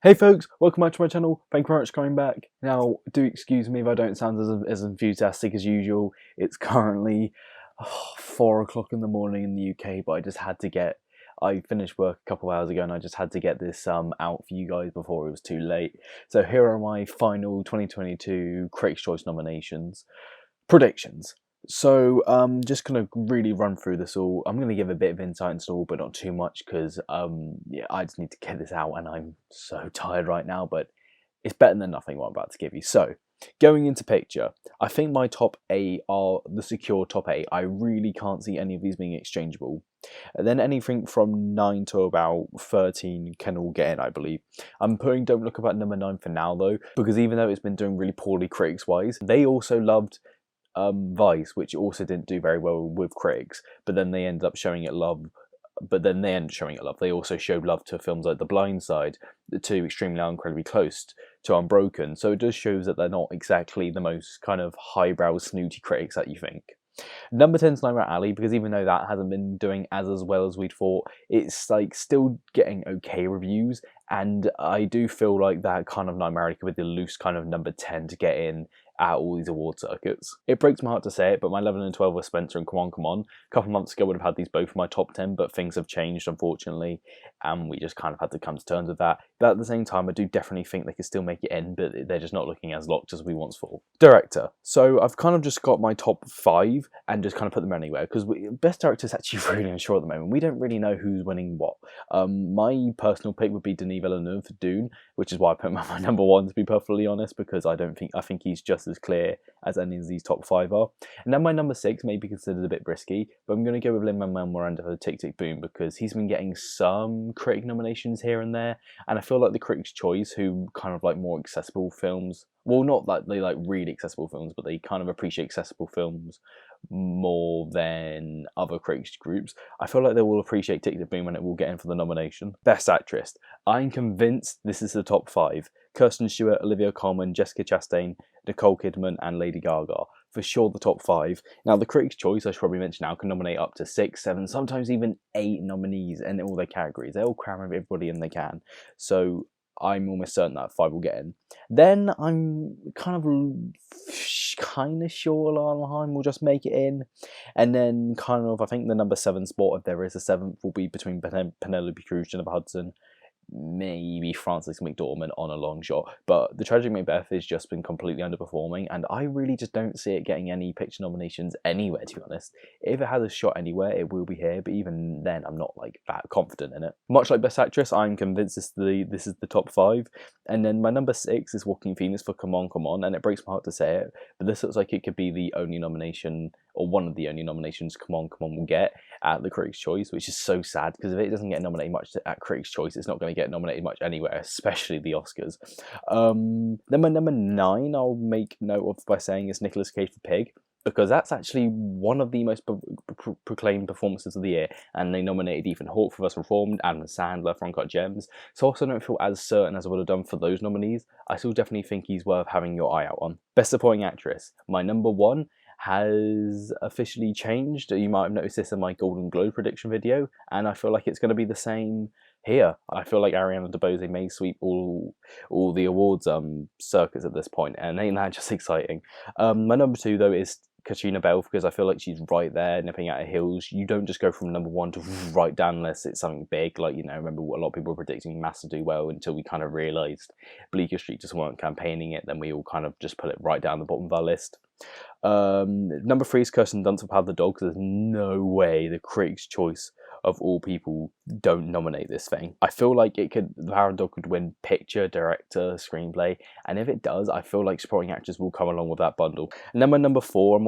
Hey folks, welcome back to my channel. Thank you very much for coming back. Now, do excuse me if I don't sound as enthusiastic as usual. It's currently 4 o'clock in the morning in the UK, but I finished work a couple of hours ago and I just had to get this out for you guys before it was too late. So here are my final 2022 Critics' Choice nominations. Predictions. So just gonna really run through this all. I'm gonna give a bit of insight into it all, but not too much because yeah, I just need to get this out and I'm so tired right now, but it's better than nothing what I'm about to give you. So going into picture, I think my top 8 are the secure top 8. I really can't see any of these being exchangeable. And then anything from 9 to about 13 can all get in, I believe. I'm putting Don't Look Up at number 9 for now though, because even though it's been doing really poorly critics wise, they also loved Vice, which also didn't do very well with critics, but then they ended up showing it love. They also showed love to films like The Blind Side, to Extremely Incredibly Close, to Unbroken. So it just shows that they're not exactly the most kind of highbrow, snooty critics that you think. Number 10 is Nightmare Alley, because even though that hasn't been doing as well as we'd thought, it's like still getting okay reviews, and I do feel like that kind of Nightmare Alley could be the loose kind of number 10 to get in at all these award circuits. It breaks my heart to say it, but my 11 and 12 were Spencer and Cmon. A couple months ago I would have had these both in my top 10, but things have changed unfortunately, and we just kind of had to come to terms with that. But at the same time, I do definitely think they could still make it in, but they're just not looking as locked as we once thought. Director. So I've kind of just got my top 5 and just kind of put them anywhere, because Best Director is actually really unsure at the moment. We don't really know who's winning what. My personal pick would be Denis Villeneuve for Dune, which is why I put him at my number 1, to be perfectly honest, because I think he's just as clear as any of these top 5 are. And then my number 6 may be considered a bit brisky, but I'm going to go with Lin-Manuel Miranda for Tick Tick Boom, because he's been getting some critic nominations here and there, and I feel like the Critics' Choice, who kind of like more accessible films, well, not that they like really accessible films, but they kind of appreciate accessible films more than other critics groups, I feel like they will appreciate Tick Tick Boom and it will get in for the nomination. Best Actress. I'm convinced this is the top 5. Kirsten Stewart, Olivia Colman, Jessica Chastain, Nicole Kidman and Lady Gaga. For sure the top 5. Now the Critics' Choice, I should probably mention now, can nominate up to 6, 7, sometimes even 8 nominees in all their categories. They'll cram everybody in they can. So I'm almost certain that 5 will get in. Then I'm kind of sure Lalahheim will just make it in. And then kind of, I think the number 7 spot, if there is a 7th, will be between Penelope Cruz, Jennifer Hudson, maybe Frances McDormand on a long shot, but The Tragic Macbeth has just been completely underperforming, and I really just don't see it getting any picture nominations anywhere, to be honest. If it has a shot anywhere, it will be here, but even then, I'm not like that confident in it. Much like Best Actress, I'm convinced this is the top 5, and then my number 6 is Joaquin Phoenix for Come On, and it breaks my heart to say it, but this looks like it could be the only nomination, or one of the only nominations Come On will get at the Critics' Choice, which is so sad, because if it doesn't get nominated much at Critics' Choice, it's not going to get nominated much anywhere, especially the Oscars. Then my number 9, I'll make note of by saying is Nicolas Cage for Pig, because that's actually one of the most proclaimed performances of the year, and they nominated Ethan Hawke for Us Reformed, Adam Sandler for Uncut Gems, so I also don't feel as certain as I would have done for those nominees. I still definitely think he's worth having your eye out on. Best Supporting Actress. My number 1 has officially changed. You might have noticed this in my Golden Globe prediction video, and I feel like it's going to be the same here. I feel like Ariana DeBose may sweep all the awards circuits at this point, and ain't that just exciting? My number 2 though is Katrina Bell, because I feel like she's right there nipping at her heels. You don't just go from number 1 to right down unless it's something big, like, you know, remember what a lot of people were predicting Mass to do well, until we kind of realised Bleecker Street just weren't campaigning it, then we all kind of just put it right down the bottom of our list. Number 3 is Kirsten Dunst for Power of the Dog, because there's no way the Critics' Choice of all people don't nominate this thing. I feel like the Power of the Dog could win picture, director, screenplay, and if it does, I feel like supporting actors will come along with that bundle. And then my number 4, I'm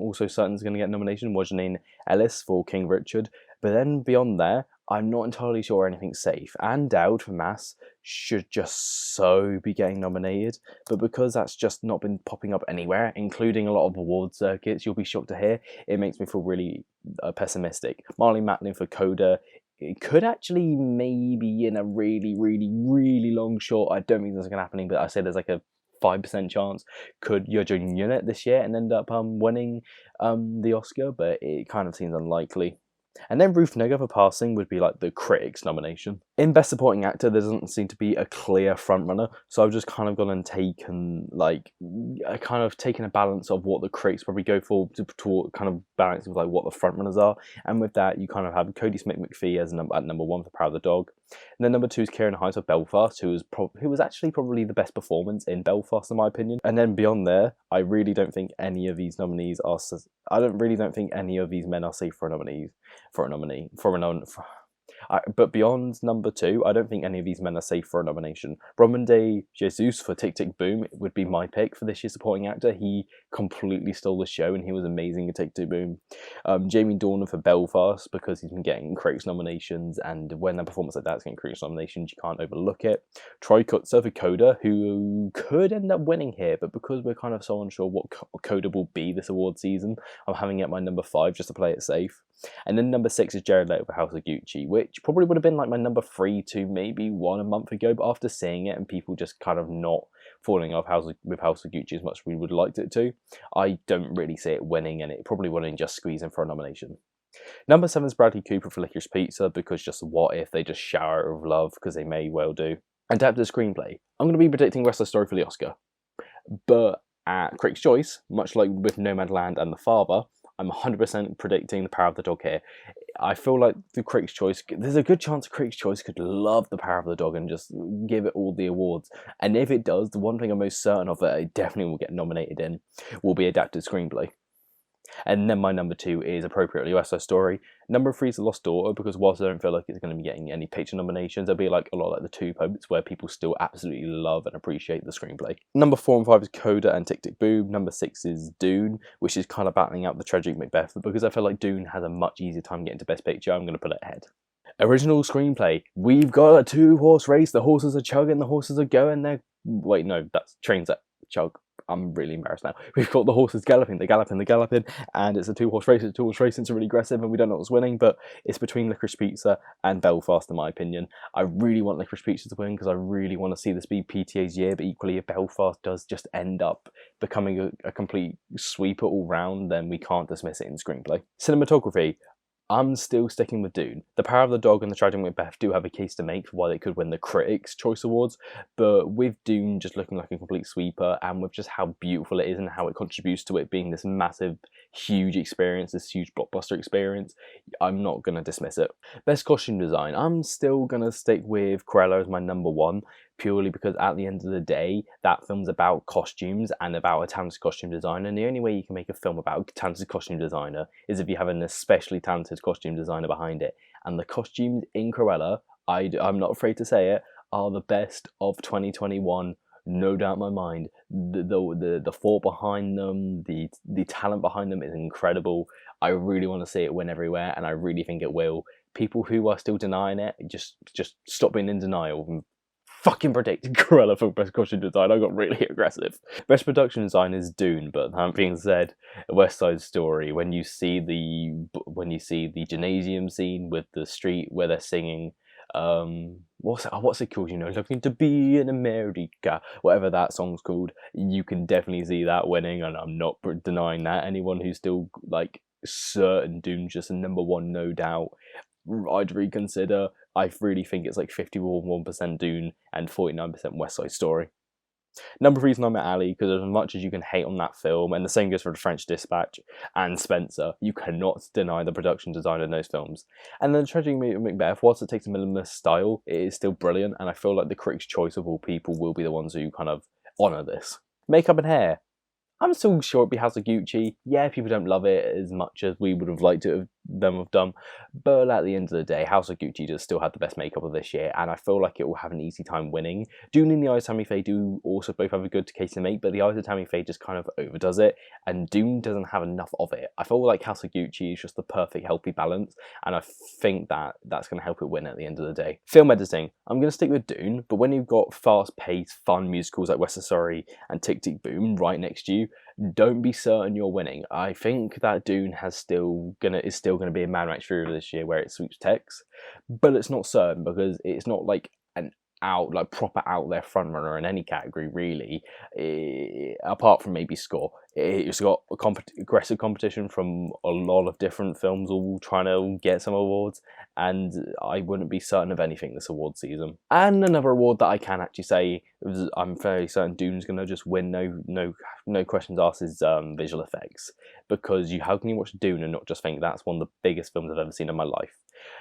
also certain is going to get a nomination, was Janine Ellis for King Richard, but then beyond there, I'm not entirely sure anything's safe. Anne Dowd for Mass should just so be getting nominated, but because that's just not been popping up anywhere, including a lot of award circuits, you'll be shocked to hear, it makes me feel really pessimistic. Marlee Matlin for CODA. It could actually maybe in a really long shot. I don't think that's going to happen, but I say there's like a 5% chance could Yeo-Jung Yoon this year and end up winning the Oscar, but it kind of seems unlikely. And then Ruth Negga for Passing would be like the critics nomination. In Best Supporting Actor, there doesn't seem to be a clear frontrunner, so I've just kind of gone and taken, like, taken a balance of what the critics probably go for to kind of balance with, like, what the frontrunners are, and with that, you kind of have Cody Smith-McPhee as at number 1 for Power of the Dog, and then number 2 is Kieran Hines of Belfast, who was actually probably the best performance in Belfast, in my opinion, and then beyond there, I really don't think any of these nominees are, don't think any of these men are safe for a nominee, but beyond number 2, I don't think any of these men are safe for a nomination. Roman De Jesus for Tick Tick Boom would be my pick for this year's supporting actor. He completely stole the show and he was amazing in Tick Tick Boom. Jamie Dornan for Belfast, because he's been getting critics nominations, and when a performance like that's getting critics nominations, you can't overlook it. Troy Kutzer for Coda, who could end up winning here, but because we're kind of so unsure what Coda will be this award season, I'm having it at my number 5 just to play it safe. And then number 6 is Jared Leto for House of Gucci, which probably would have been like my number 3 to maybe 1 a month ago, but after seeing it and people just kind of not falling off with House of Gucci as much as we would have liked it to, I don't really see it winning, and it probably wouldn't just squeeze in for a nomination. Number 7 is Bradley Cooper for Licorice Pizza, because just what if they just shower it with love, because they may well do. Adapted screenplay, I'm going to be predicting West Side Story for the Oscar, but at Critics' Choice, much like with Nomadland and The Father, I'm 100% predicting The Power of the Dog here. I feel like the Critics' Choice, there's a good chance Critics' Choice could love The Power of the Dog and just give it all the awards. And if it does, the one thing I'm most certain of that it definitely will get nominated in will be Adapted Screenplay. And then my number 2 is appropriately West Side Story. Number 3 is The Lost Daughter, because whilst I don't feel like it's going to be getting any picture nominations, it'll be like a lot like The Two Popes, where people still absolutely love and appreciate the screenplay. Number 4 and 5 is Coda and Tick Tick Boom. Number 6 is Dune, which is kind of battling out the tragic Macbeth, but because I feel like Dune has a much easier time getting to Best Picture, I'm going to put it ahead. Original screenplay. We've got a 2-horse race. The horses are chugging, the horses are going. Wait, no, that's trains that chug. I'm really embarrassed now. We've got the horses galloping, they're galloping, and it's a 2-horse race. It's a 2-horse race. It's really aggressive, and we don't know what's winning, but it's between Licorice Pizza and Belfast, in my opinion. I really want Licorice Pizza to win, because I really want to see this be PTA's year, but equally, if Belfast does just end up becoming a complete sweeper all round, then we can't dismiss it in screenplay. Cinematography. I'm still sticking with Dune. The Power of the Dog and The Tragic Macbeth do have a case to make for why they could win the Critics' Choice Awards, but with Dune just looking like a complete sweeper, and with just how beautiful it is and how it contributes to it being this massive, huge experience, this huge blockbuster experience, I'm not going to dismiss it. Best Costume Design. I'm still going to stick with Cruella as my number 1, purely because at the end of the day, that film's about costumes and about a talented costume designer, and the only way you can make a film about a talented costume designer is if you have an especially talented costume designer behind it. And the costumes in Cruella, I'm not afraid to say it, are the best of 2021, no doubt in my mind. The thought behind them, the talent behind them is incredible. I really want to see it win everywhere, and I really think it will. People who are still denying it, just stop being in denial and fucking predict Cruella for Best Costume Design. I got really aggressive. Best Production Design is Dune, but that being said, West Side Story. When you see the gymnasium scene with the street where they're singing, what's it called? Looking to be in America, whatever that song's called. You can definitely see that winning, and I'm not denying that. Anyone who's still like certain Dune's just a number 1, no doubt, I'd reconsider. I really think it's like 51% Dune and 49% West Side Story. Number 3 is Nightmare Alley, because as much as you can hate on that film, and the same goes for The French Dispatch and Spencer, you cannot deny the production design in those films. And then The Tragic Macbeth, whilst it takes a minimalist style, it is still brilliant, and I feel like the Critics' Choice of all people will be the ones who kind of honour this. Makeup and hair. I'm still sure it'd be House of Gucci. Yeah, people don't love it as much as we would have liked to have done, but at the end of the day, House of Gucci does still have the best makeup of this year, and I feel like it will have an easy time winning. Dune and The Eyes of Tammy Faye do also both have a good case to make, but The Eyes of Tammy Faye just kind of overdoes it, and Dune doesn't have enough of it. I feel like House of Gucci is just the perfect, healthy balance, and I think that's going to help it win at the end of the day. Film editing. I'm going to stick with Dune, but when you've got fast-paced, fun musicals like West Side Story and Tick Tick Boom right next to you, don't be certain you're winning. I think that Dune is still gonna be a Mad Max Fury this year where it sweeps text, but it's not certain because it's not like an proper out there frontrunner in any category really, apart from maybe score. It's got aggressive competition from a lot of different films all trying to get some awards, and I wouldn't be certain of anything this award season. And another award that I can actually say I'm fairly certain Dune's going to just win, no questions asked, is visual effects, because how can you watch Dune and not just think that's one of the biggest films I've ever seen in my life?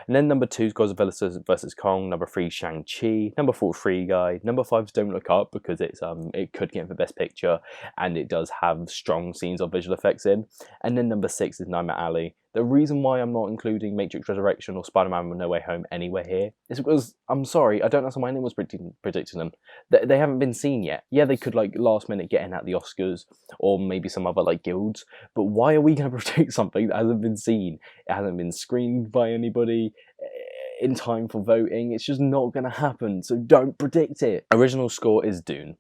And then number 2 is Godzilla vs Kong. Number 3 Shang-Chi. Number 4 Free Guy. Number 5 is Don't Look Up, because it could get for Best Picture, and it does have strong scenes of visual effects in. And then number 6 is Nightmare Alley. The reason why I'm not including Matrix Resurrection or Spider-Man No Way Home anywhere here is because, I'm sorry, I don't know someone was predicting them. They haven't been seen yet. Yeah, they could like last minute get in at the Oscars or maybe some other like guilds, but why are we going to predict something that hasn't been seen? It hasn't been screened by anybody in time for voting. It's just not going to happen, so don't predict it. Original score is Dune.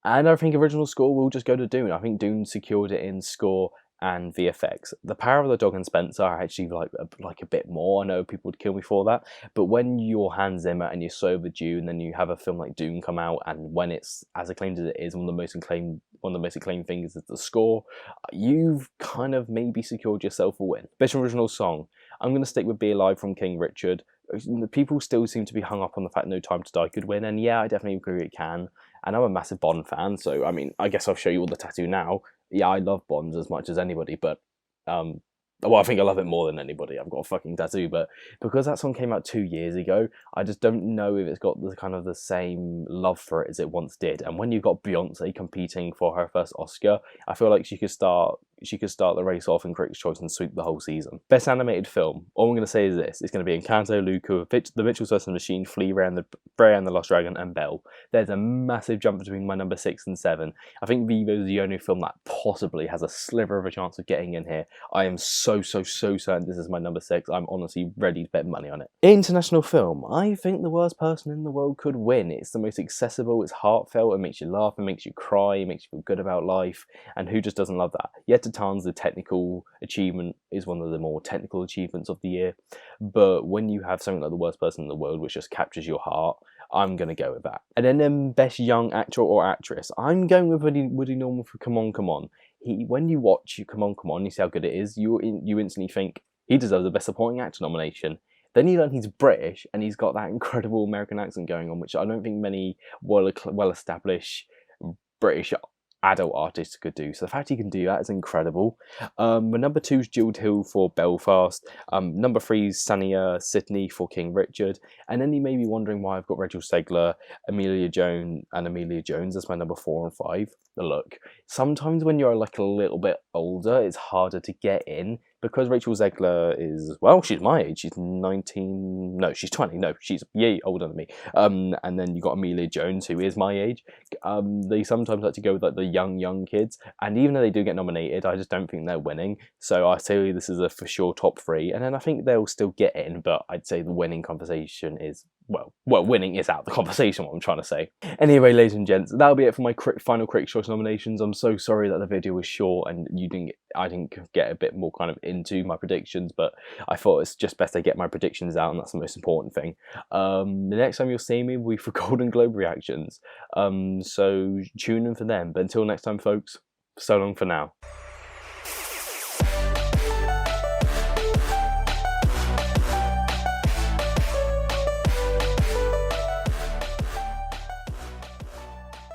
And I think original score will just go to Dune. I think Dune secured it in score and VFX. The Power of the Dog and Spencer are actually like a bit more. I know people would kill me for that, but when you're Hans Zimmer and you're so overdue, and then you have a film like Dune come out, and when it's as acclaimed as it is, one of the most acclaimed things is the score, you've kind of maybe secured yourself a win. Best original song, I'm going to stick with Be Alive from King Richard. The people still seem to be hung up on the fact No Time to Die could win, and yeah, I definitely agree it can. And I'm a massive Bond fan, so I mean, I guess I'll show you all the tattoo now. Yeah, I love Bonds as much as anybody, but well, I think I love it more than anybody. I've got a fucking tattoo, but because that song came out 2 years ago, I just don't know if it's got the kind of the same love for it as it once did. And when you've got Beyonce competing for her first Oscar, I feel like she could start the race off in Critics' Choice and sweep the whole season. Best animated film. All I'm going to say is this: it's going to be Encanto, Luca, The Mitchells vs. Machine, Freya and the Lost Dragon, and Belle. There's a massive jump between my number 6 and 7. I think Vivo is the only film that possibly has a sliver of a chance of getting in here. I am so certain this is my number 6. I'm honestly ready to bet money on it. International film. I think The Worst Person in the World could win. It's the most accessible, it's heartfelt, it makes you laugh, it makes you cry, it makes you feel good about life, and who just doesn't love that? Yet to times the technical achievement is one of the more technical achievements of the year, but when you have something like The Worst Person in the World which just captures your heart, I'm going to go with that. And then Best Young Actor or Actress, I'm going with Woody Norman for Come On, Come On. When you watch Come On, Come On, you see how good it is, you instantly think he deserves the Best Supporting Actor nomination. Then you learn he's British and he's got that incredible American accent going on, which I don't think many well-established British adult artists could do. So the fact he can do that is incredible. Number 2 is Jill Hill for Belfast. Number 3 is Sania Sidney for King Richard. And then you may be wondering why I've got Rachel Zegler, Amelia Jones as my number 4 and 5. Look, sometimes when you're like a little bit older, it's harder to get in, because Rachel Zegler is, well, she's my age. She's 19. No, she's 20. No, she's yay older than me. And then you got Amelia Jones, who is my age. They sometimes like to go with like the young kids, and even though they do get nominated, I just don't think they're winning. So I say this is a for sure top 3, and then I think they'll still get in, but I'd say the winning conversation is, well, winning is out the conversation, what I'm trying to say. Anyway, ladies and gents, that'll be it for my final Critics' Choice nominations. I'm so sorry that the video was short and I didn't get a bit more kind of into my predictions, but I thought it's just best I get my predictions out, and that's the most important thing. The next time you'll see me will be for Golden Globe reactions, so tune in for them. But until next time, folks, so long for now.